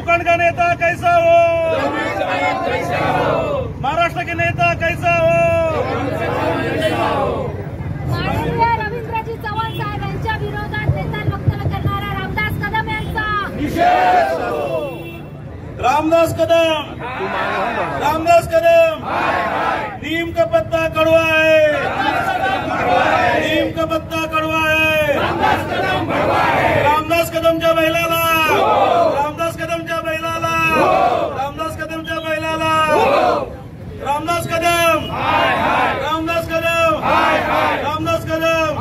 झारखंड का नेता कैसा हो, महाराष्ट्र के नेता कैसा हो, माननीय रवींद्रजी चव्हाण साहेब यांच्या विरोधात नेत्याल वक्तव्य करणाऱ्या रामदास कदम यांचा निषेध हो. रामदास कदम, रामदास कदम, नीम का पत्ता कड़वा है, नीम का पत्ता कड़वा है, रामदास कदमच्या बैलाला, रामदास कदमच्या बैलाला, रामदास कदमच्या बैलाला, रामदास कदम, रामदास कदम, रामदास कदम,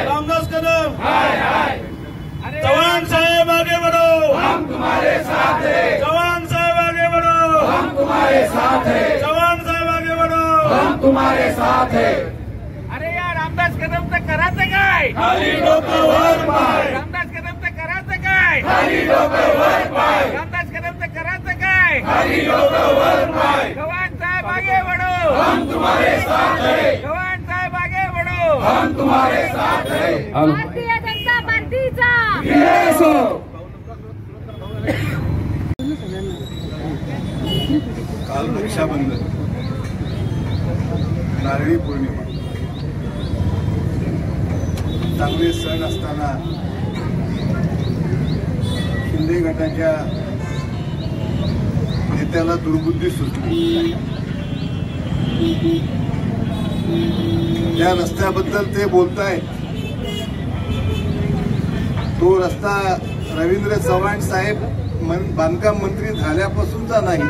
रामदास कदम, चव्हाण साहेब आगे बढ़ो, हम तुम्हारे साथ हैं, चव्हाण साहेब आगे बढ़ो, हम तुम्हारे साथ हैं, चव्हाण साहेब आगे बढ़ो, हम तुम्हारे साथ हैं. अरे यार रामदास कदमचं करायचं काय, खाली डोकं वर पाय, रामदास कदमचं करायचं काय, खाली डोकं वर पाय, रामदास कदमचं करायचं काय, खाली डोकं वर पाय, चव्हाण साहेब आगे बढ़ो, हम तुम्हारे साथ हैं, चव्हाण साहेब आगे बढ़ो, हम तुम्हारे साथ हैं. भारतीय जनता पार्टीचा काल रक्षाबंधन, नारळी पौर्णिमा, चांगले सण असताना शिंदे गटाच्या नेत्याला दुर्बुद्धी सुचली. त्या रस्त्याबद्दल ते बोलतायत. तो रस्ता रवींद्र चव्हाण साहेब बांधकाम मंत्री झाल्यापासूनचा नाही.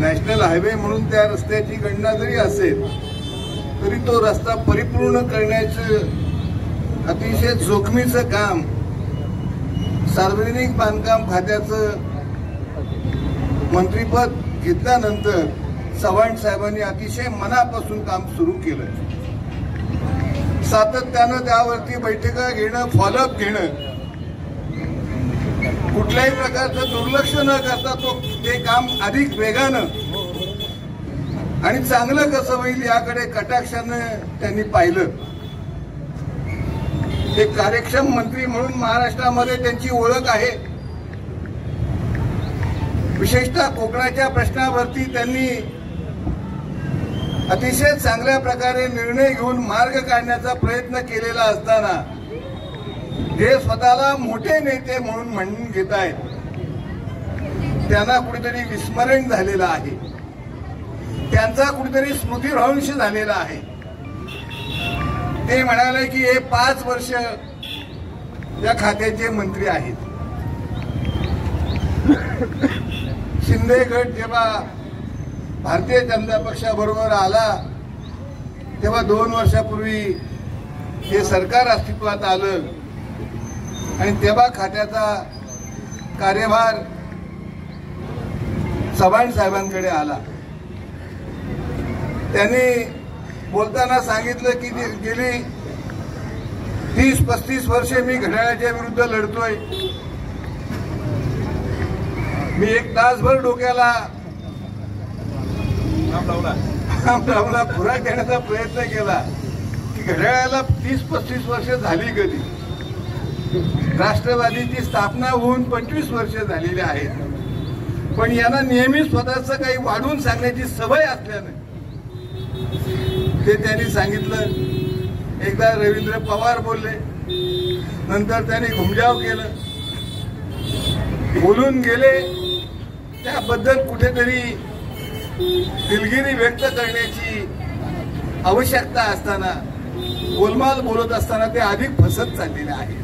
नॅशनल हायवे म्हणून त्या रस्त्याची गणना जरी असेल तरी तो रस्ता परिपूर्ण करण्याचं अतिशय जोखमीचं काम सार्वजनिक बांधकाम खात्याचं मंत्रीपद घेतल्यानंतर चव्हाण साहेबांनी अतिशय मनापासून काम सुरू केलं. सातत्यानं त्यावरती बैठका घेणं, फॉलोअप घेणं, कुठल्याही प्रकारचं दुर्लक्ष न करता ते काम अधिक वेगानं आणि चांगलं कसं होईल याकडे कटाक्षानं त्यांनी पाहिलं. एक कार्यक्षम मंत्री म्हणून महाराष्ट्रामध्ये त्यांची ओळख आहे. विशेषतः कोकणाच्या प्रश्नावरती त्यांनी अतिशय चांगल्या प्रकारे निर्णय घेऊन मार्ग काढण्याचा प्रयत्न केलेला असताना जे स्वतःला मोठे नेते म्हणून म्हणून घेत आहेत त्यांना कुठेतरी विस्मरण झालेलं आहे. त्यांचा कुठेतरी स्मृतिभ्रंश झालेला आहे. ते म्हणाले की हे 5 वर्ष या खात्याचे मंत्री आहेत. शिंदे गट जेव्हा भारतीय जनता पक्षाबरोबर आला तेव्हा 2 वर्षापूर्वी हे सरकार अस्तित्वात आलं आणि तेव्हा खात्याचा कार्यभार चव्हाण साहेबांकडे आला. त्यांनी बोलताना सांगितलं की गेली 30-35 वर्षे मी घड्याळाच्या विरुद्ध लढतोय. मी 1 तासभर डोक्याला लावला खुराक देण्याचा प्रयत्न केला की घड्याळाला 30-35 वर्ष झाली कधी. राष्ट्रवादीची स्थापना होऊन 25 वर्ष झालेली आहेत. पण यांना नेहमी स्वतःचं काही वाढवून सांगण्याची सवय असल्यानं ते त्यांनी सांगितलं. एकदा रवींद्र पवार बोलले, नंतर त्यांनी घुमजाव केलं, बोलून गेले. त्याबद्दल कुठेतरी दिलगिरी व्यक्त करण्याची आवश्यकता असताना गोलमाल बोलत असताना ते अधिक फसत चाललेले आहे.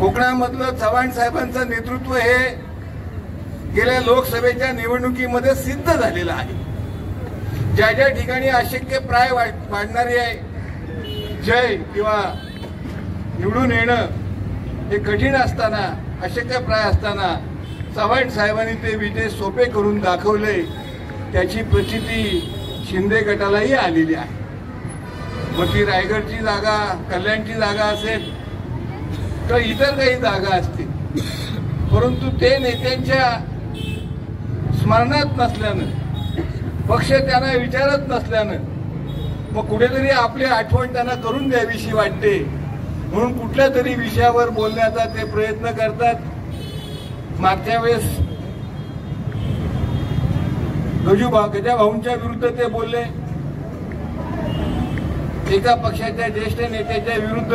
कोकणामधलं चव्हाण साहेबांचं नेतृत्व हे गेल्या लोकसभेच्या निवडणुकीमध्ये सिद्ध झालेलं आहे. ज्या ज्या ठिकाणी अशक्य प्राय वाढणारी आहे जय किंवा निवडून येणं हे कठीण असताना, अशक्य प्राय असताना चव्हाण साहेबांनी ते विजय सोपे करून दाखवले. त्याची प्रचिती शिंदे गटालाही आलेली आहे. मग ती रायगडची जागा, कल्याणची जागा असेल तर इतर काही जागा असतील, परंतु ते नेत्यांच्या स्मरणात नसल्यानं, पक्ष त्यांना विचारत नसल्यानं मग कुठेतरी आपली आठवण त्यांना करून द्यावीशी वाटते. म्हणून कुठल्या तरी विषयावर बोलण्याचा ते प्रयत्न करतात. मागच्या वेळेस गजाभाऊंच्या विरुद्ध ते बोलले. एका पक्षाच्या ज्येष्ठ नेत्याच्या विरुद्ध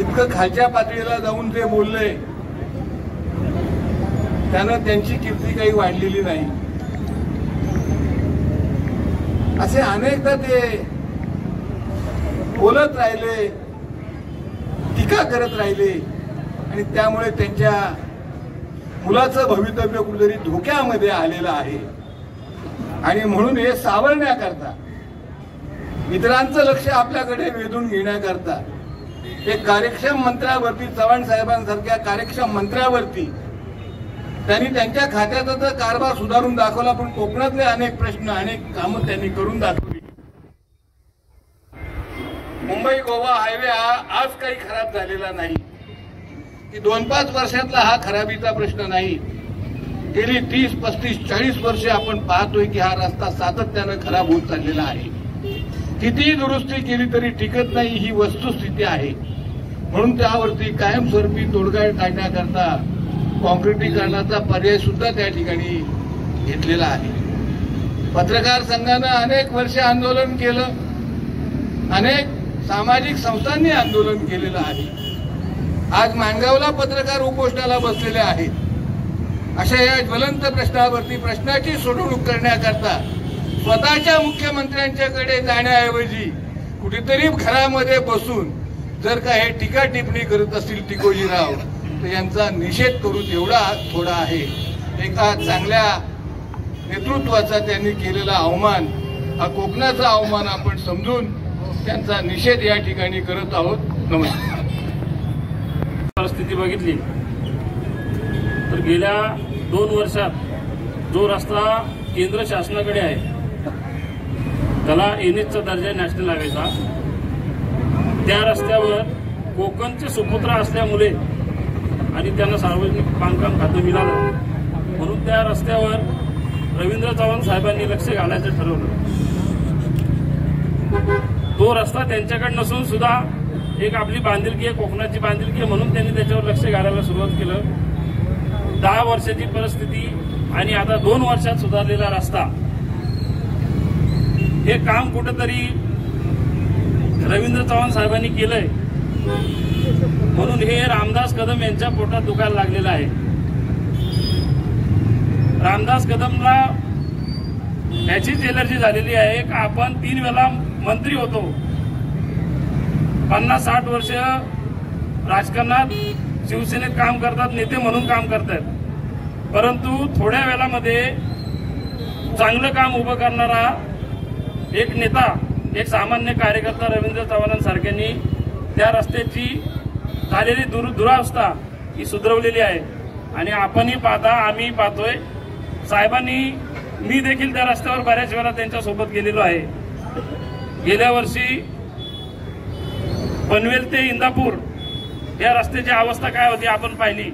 इतकं खालच्या पातळीला जाऊन ते बोलले, त्यानं त्यांची कीर्ती काही वाढलेली नाही. असे अनेकदा ते बोलत राहिले, टीका करत राहिले आणि त्यामुळे त्यांच्या मुलाचं भवितव्य कुठेतरी धोक्यामध्ये आलेलं आहे. आणि म्हणून हे सावरण्याकरता, इतरांचं लक्ष आपल्याकडे वेधून घेण्याकरता एक कार्यक्षम मंत्र्यावरती, चव्हाण साहेबांसारख्या कार्यक्षम मंत्र्यावरती त्यांनी त्यांच्या खात्याचा तर कारभार सुधारून दाखवला, पण कोकणातले अनेक प्रश्न, अनेक कामं त्यांनी करून दाखवली. मुंबई गोवा हायवे हा आज काही खराब झालेला नाही, की 2-5 वर्षातला हा खराबीचा प्रश्न नाही. गेली 30, 35, 40 वर्षे आपण पाहतोय की हा रस्ता सातत्यानं खराब होत चाललेला आहे. कितीही दुरुस्ती केली तरी टिकत नाही, ही वस्तुस्थिती आहे. म्हणून त्यावरती कायमस्वरूपी तोडगा काढण्याकरता कॉन्क्रिटीकरणाचा पर्याय सुद्धा त्या ठिकाणी घेतलेला आहे. पत्रकार संघानं अनेक वर्ष आंदोलन केलं, अनेक सामाजिक संस्थांनी आंदोलन केलेलं आहे. आज माणगावला पत्रकार उपोषणाला बसलेले आहेत. अशा या ज्वलंत प्रश्नावरती प्रश्नाची सोडवणूक करण्याकरता स्वतःच्या मुख्यमंत्र्यांच्याकडे जाण्याऐवजी कुठेतरी घरामध्ये बसून जर का हे टीका टिप्पणी करत असतील टिकोजीराव, तर यांचा निषेध करून एवढा थोडा आहे. एका चांगल्या नेतृत्वाचा त्यांनी केलेला अवमान, हा कोकणाचा अवमान आपण समजून त्यांचा निषेध या ठिकाणी करत आहोत. नमस्कार. परिस्थिती बघितली तर गेल्या 2 वर्षात जो रस्ता केंद्र शासनाकडे आहे त्याला एनएचचा दर्जा नॅशनल हायवेचा, त्या रस्त्यावर कोकणचे सुपुत्र असल्यामुळे आणि त्यांना सार्वजनिक बांधकाम खातं मिळालं म्हणून त्या रस्त्यावर रवींद्र चव्हाण साहेबांनी लक्ष घालायचं ठरवलं. तो रस्ता त्यांच्याकडे नसून सुद्धा एक आपली बांधिलकी आहे, कोकणाची बांधिलकी आहे म्हणून त्यांनी त्याच्यावर लक्ष घालायला सुरुवात केलं. 10 वर्षाची परिस्थिती आणि आता 2 वर्षात सुधारलेला रस्ता, हे काम कुठेतरी रवींद्र चव्हाण साहेबांनी केलंय म्हणून हे रामदास कदम यांच्या पोटात दुखायला लागलेलं आहे. रामदास कदमला याचीच एलर्जी झालेली आहे की आपण 3 वेळा मंत्री होतो, 50-60 वर्ष राजकारणात शिवसेनेत काम करतात, नेते म्हणून काम करतात, परंतु थोड्या वेळामध्ये चांगलं काम उभं करणारा एक नेता, एक सामान्य कार्यकर्ता रवींद्र चव्हाणांसारख्यांनी त्या रस्त्याची झालेली दुरावस्था ही सुधरवलेली आहे. आणि आपणही पाहता, आम्ही पाहतोय, साहेबांनी, मी देखील त्या रस्त्यावर बऱ्याच वेळा त्यांच्यासोबत गेलेलो आहे. गेल्या वर्षी पनवेल ते इंदापूर या रस्त्याची अवस्था काय होती आपण पाहिली.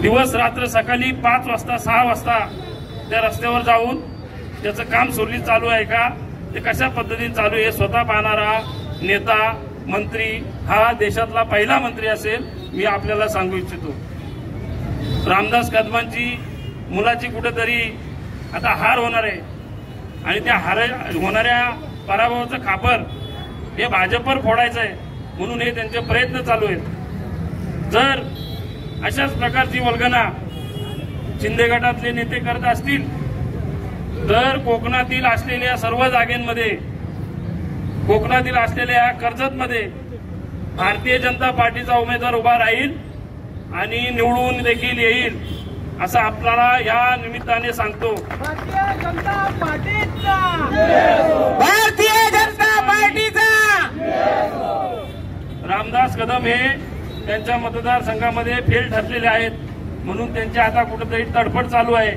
दिवस रात्र, सकाळी 5 वाजता 6 वाजता त्या रस्त्यावर जाऊन त्याचं काम सुरळीत चालू आहे का, ते कशा पद्धतीने चालू आहे, स्वतः पाहणारा नेता, मंत्री हा देशातला पहिला मंत्री असेल, मी आपल्याला सांगू इच्छितो. रामदास कदमांची मुलाची कुठेतरी आता हार होणार आहे आणि त्या होणाऱ्या पराभवाचं खापर हे भाजपवर फोडायचं आहे म्हणून हे त्यांचे प्रयत्न चालू आहेत. जर अशाच प्रकारची वल्गना शिंदे गटातले नेते करत असतील तर कोकणातील असलेल्या सर्व जागेंमध्ये, कोकणातील असलेल्या कर्जतमध्ये भारतीय जनता पार्टीचा उमेदवार उभा राहील आणि निवडून देखील येईल असं आपल्याला या निमित्ताने सांगतो. भारतीय जनता पार्टीचा, भारतीय जनता पार्टीचा. रामदास कदम हे त्यांच्या मतदारसंघामध्ये फेल ठरलेले आहेत म्हणून त्यांची आता कुठेतरी तडफड चालू आहे,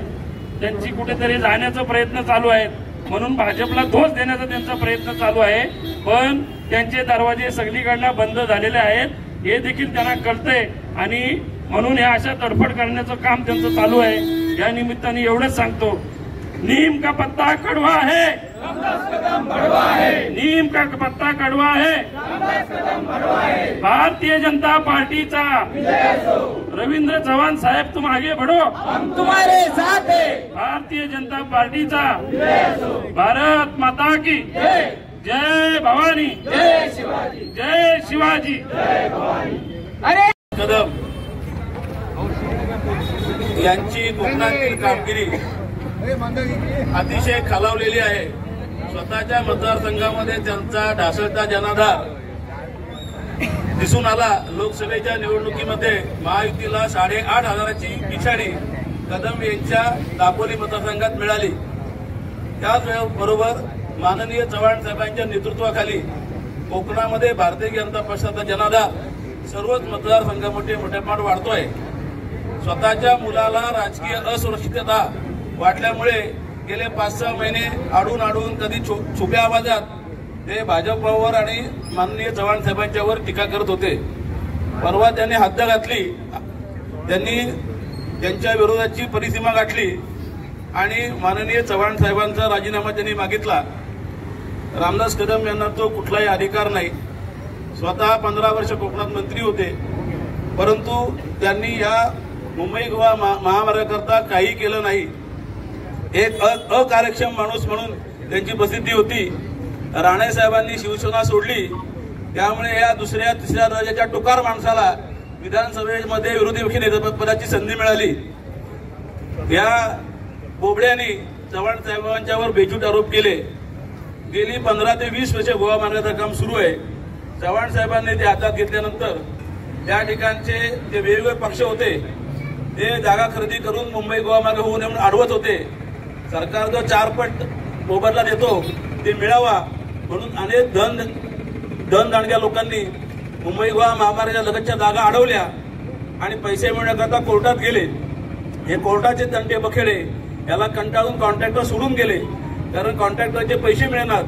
त्यांची कुठेतरी जाण्याचा प्रयत्न चालू आहेत, म्हणून भाजपला दोष देण्याचा त्यांचा प्रयत्न चालू आहे. पण त्यांचे दरवाजे सगळीकडनं बंद झालेले आहेत हे देखील त्यांना कळतंय आणि म्हणून हे अशा तडफड करण्याचं काम त्यांचं चालू आहे. या निमित्ताने एवढंच सांगतो, नीम का पत्ता कड़वा है, नीम नीम का पत्ता कड़वा है, भारतीय जनता पार्टीचा रवींद्र चव्हाण साहेब तुम आगे बढ़ो, हम तुम्हारे साथ हैं। भारतीय जनता पार्टीचा भारत माता की जय भवानी, जय शिवाजी, जय शिवाजी। अरे कदम यांची कोकणातील कामगिरी अतिशय खालावलेली आहे। स्वतःच्या मतदारसंघामध्ये त्यांचा ढासळता जनाधार दिसून आला। लोकसभेच्या निवडणुकीमध्ये महायुतीला 8,500ची पिछाडी कदम यांच्या दापोली मतदारसंघात मिळाली। त्याचबरोबर माननीय चव्हाण साहेबांच्या नेतृत्वाखाली कोकणामध्ये भारतीय जनता पक्षाचा जनाधार सर्वच मतदारसंघामध्ये मोठ्या प्रमाणात वाढतोय। स्वतःच्या मुलाला राजकीय असुरक्षितता वाटल्यामुळे गेले 5-6 महिने आडून कधी छुप्या आवाजात ते भाजपवर आणि माननीय चव्हाण साहेबांच्यावर टीका करत होते। परवा त्यांनी हद्द घातली, त्यांनी त्यांच्या विरोधाची परिसीमा गाठली आणि माननीय चव्हाण साहेबांचा राजीनामा त्यांनी मागितला। रामदास कदम यांना तो कुठलाही अधिकार नाही। स्वतः 15 वर्ष कोकणात मंत्री होते, परंतु त्यांनी या मुंबई गोवा महामार्गाकरता काही केलं नाही। एक अकार्यक्षम माणूस म्हणून त्यांची प्रसिद्धी होती। राणे साहेबांनी शिवसेना सोडली, त्यामुळे या दुसऱ्या तिसऱ्या दर्जाच्या टुकार माणसाला विधानसभेमध्ये विरोधी पक्षनेतेपदाची संधी मिळाली। या बोबड्यांनी चव्हाण साहेबांच्यावर बेछूट आरोप केले। गेली 15 ते 20 वर्ष गोवा मार्गाचं काम सुरू आहे। चव्हाण साहेबांनी ते हातात घेतल्यानंतर त्या ठिकाणचे जे वेगवेगळे पक्ष होते ते जागा खरेदी करून मुंबई गोवा मार्ग होऊ नये म्हणून अडवत होते। सरकार जो 4 पट मोबदला देतो ते मिळावा म्हणून अनेक धनदांडग्या लोकांनी मुंबई गोवा महामार्गाच्या लगतच्या जागा अडवल्या आणि पैसे मिळण्याकरता कोर्टात गेले। हे कोर्टाचे तंटे बखेडे याला कंटाळून कॉन्ट्रॅक्टर सोडून गेले, कारण कॉन्ट्रॅक्टरचे पैसे मिळणार।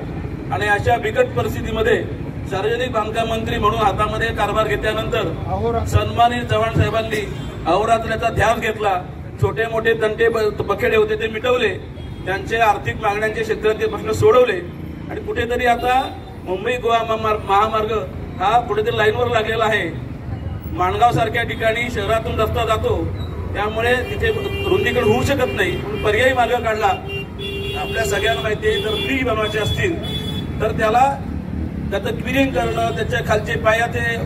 आणि अशा बिकट परिस्थितीमध्ये सार्वजनिक बांधकाम मंत्री म्हणून हातामध्ये कारभार घेतल्यानंतर सन्मानित चव्हाण साहेबांनी अहोरात्राचा ध्यास घेतला। छोटे मोठे तंटे बखेडे होते ते मिटवले, त्यांचे आर्थिक मागण्यांचे क्षेत्रातील प्रश्न सोडवले आणि कुठेतरी आता मुंबई गोवा महामार्ग हा कुठेतरी लाईनवर लागलेला आहे। माणगाव सारख्या ठिकाणी शहरातून रस्ता जातो, त्यामुळे तिथे रुंदीकरण होऊ शकत नाही, पर्यायी मार्ग काढला। आपल्या सगळ्यांना माहिती आहे, जर ब्रिज बनवायचे असतील तर त्याचं क्लिअरिंग करणं, त्याच्या खालचे पायाचे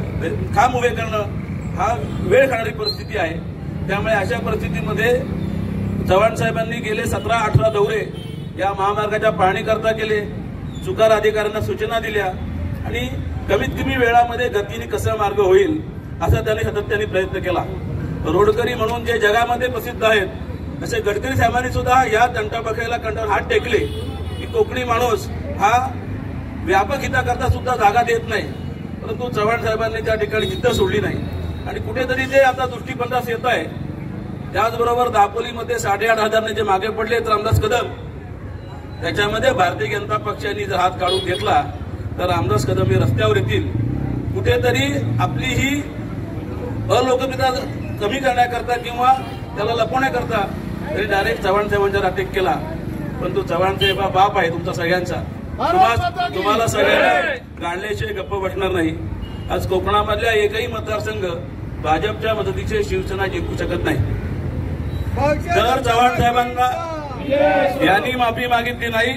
खांब उभे करणं हा वेळ खाणारी परिस्थिती आहे। त्यामुळे अशा परिस्थितीमध्ये चव्हाण साहेबांनी गेले 17-18 दौरे या महामार्गाच्या पाहणीकरता केले, चुकार अधिकाऱ्यांना सूचना दिल्या आणि कमीत कमी वेळामध्ये गतीने कसा मार्ग होईल असा त्यांनी सातत्याने प्रयत्न केला। रोडकरी म्हणून जे जगामध्ये प्रसिद्ध आहेत असे गडकरी साहेबांनी सुद्धा या तंटाबखेडीला कंटाळून हात टेकले की कोकणी माणूस हा व्यापक हिताकरता सुद्धा जागा देत नाही, परंतु चव्हाण साहेबांनी त्या ठिकाणी जिद्द सोडली नाही आणि कुठेतरी ते आता दृष्टीपंथास येत आहे। त्याचबरोबर दापोलीमध्ये 8,500 जे मागे पडले रामदास कदम, त्याच्यामध्ये भारतीय जनता पक्षाने जर हात काढून घेतला तर रामदास कदम हे रस्त्यावर येतील। कुठेतरी आपली ही अलोकप्रियता कमी करण्याकरता किंवा त्याला लपवण्याकरता तरी डायरेक्ट चव्हाण साहेबांच्यावर अटॅक केला, परंतु चव्हाण साहेब हा बाप आहे तुमचा सगळ्यांचा, तुम्हाला सगळ्यांना गाडल्याशिवाय गप्प बसणार नाही। आज कोकणामधल्या एकही मतदारसंघ भाजपच्या मदतीचे शिवसेना जिंकू शकत नाही। जर चव्हाण साहेबांना यांनी माफी मागितली नाही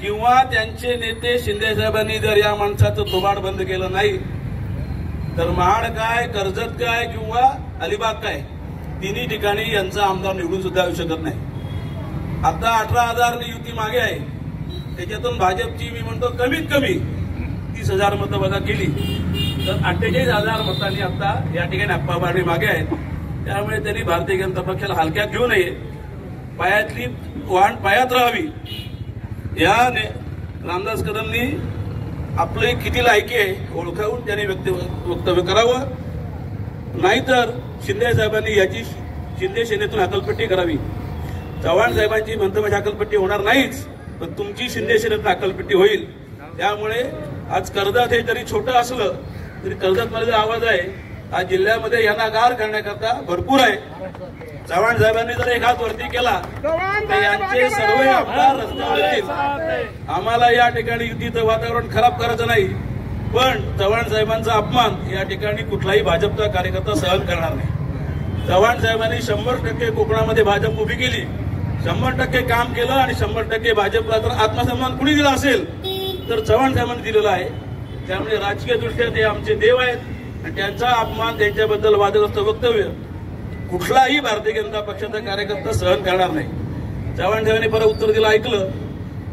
किंवा त्यांचे नेते शिंदे साहेबांनी जर या माणसाचं थोबाड बंद केलं नाही तर महाड काय, कर्जत काय किंवा अलिबाग काय, तिन्ही ठिकाणी यांचा आमदार निवडून सुद्धा येऊ शकत नाही। आता 18,000 युती मागे आहे, त्याच्यातून भाजपची मी म्हणतो कमीत कमी 30,000 मतं वजा केली तर 48,000 मतांनी आता या ठिकाणी अप्पा बारणे मागे आहेत। त्यामुळे त्यांनी भारतीय जनता पक्षाला हलक्यात घेऊ नये, पायातली वाहन पायात राहावी। या रामदास कदमनी आपली किती लायकी आहे ओळखावून त्यांनी वक्तव्य करावं, नाहीतर शिंदे साहेबांनी याची शिंदे सेनेतून हकालपट्टी करावी। चव्हाण साहेबांची मंतव्याची हकालपट्टी होणार नाहीच, पण तुमची शिंदे सेनेतून हकालपट्टी होईल। त्यामुळे आज कर्जत हे जरी छोटं असलं तरी कर्जतमध्ये आवाज आहे, आज जिल्ह्यामध्ये यांना गार करण्याकरता भरपूर आहे। चव्हाण साहेबांनी जर एक हात वरती केला तर यांचे सर्व आमदार रस्त्यावर येतील. आम्हाला या ठिकाणी युतीचं वातावरण खराब करायचं नाही, पण चव्हाण साहेबांचा अपमान या ठिकाणी कुठलाही भाजपचा कार्यकर्ता सहन करणार नाही. चव्हाण साहेबांनी 100% कोकणामध्ये भाजप उभी केली, 100% काम केलं आणि 100% भाजपला जर आत्मसन्मान कुणी दिला असेल तर चव्हाण साहेबांनी दिलेला आहे. त्यामुळे राजकीय दृष्ट्या ते आमचे देव आहेत आणि त्यांचा अपमान, त्यांच्याबद्दल वादग्रस्त वक्तव्य कुठलाही भारतीय जनता पक्षाचा कार्यकर्ता सहन करणार नाही. चव्हाण साहेबांनी परत उत्तर दिलं, ऐकलं,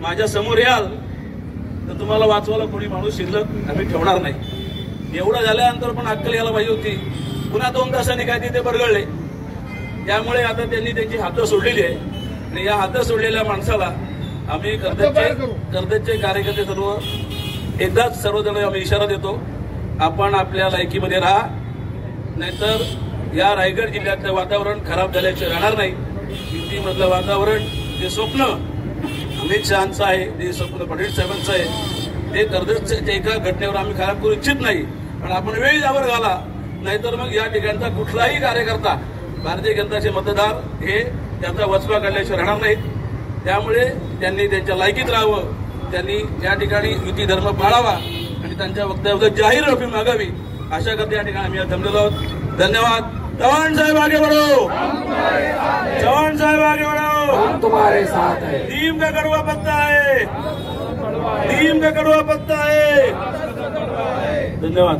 माझ्या समोर याल तर तुम्हाला वाचवायला कोणी माणूस शिल्लक आम्ही ठेवणार नाही. एवढं झाल्यानंतर पण अक्कल यायला पाहिजे होती. पुन्हा 2 तासांनी काय ते बरगळले. त्यामुळे आता त्यांनी त्यांची हातं सोडलेली आहे आणि या हातं सोडलेल्या माणसाला आम्ही कर्जतचे कार्यकर्ते एकदाच सर्वजण आम्ही इशारा देतो, आपण आपल्या लायकीमध्ये राहा, नाहीतर या रायगड जिल्ह्यातलं वातावरण खराब झाल्याचे राहणार नाही. युतीमधलं वातावरण जे स्वप्न अमित शहांचं आहे, ते स्वप्न पटेल साहेबांचं आहे, ते कर्जतच्या एका घटनेवर आम्ही खराब करू इच्छित नाही. पण आपण वेळ यावर घाला, नाहीतर मग या ठिकाणचा कुठलाही कार्यकर्ता, भारतीय जनताचे मतदार हे त्याचा वचपा काढल्याशिवाय राहणार नाहीत. त्यामुळे त्यांनी त्यांच्या लायकीत राहावं, त्यांनी या ठिकाणी युती धर्म पाळावा आणि त्यांच्या वक्तव्याबद्दल जाहीर माफी मागावी, अशा करता या ठिकाणी आम्ही जमलेलो आहोत. धन्यवाद. चव्हाण साहेब आगे बढ़ो, चव्हाण साहेब आगे बढ़ो, हम तुम्हारे साथ है. नीम का कड़वा पत्ता है, नीम का कड़वा पत्ता है. धन्यवाद.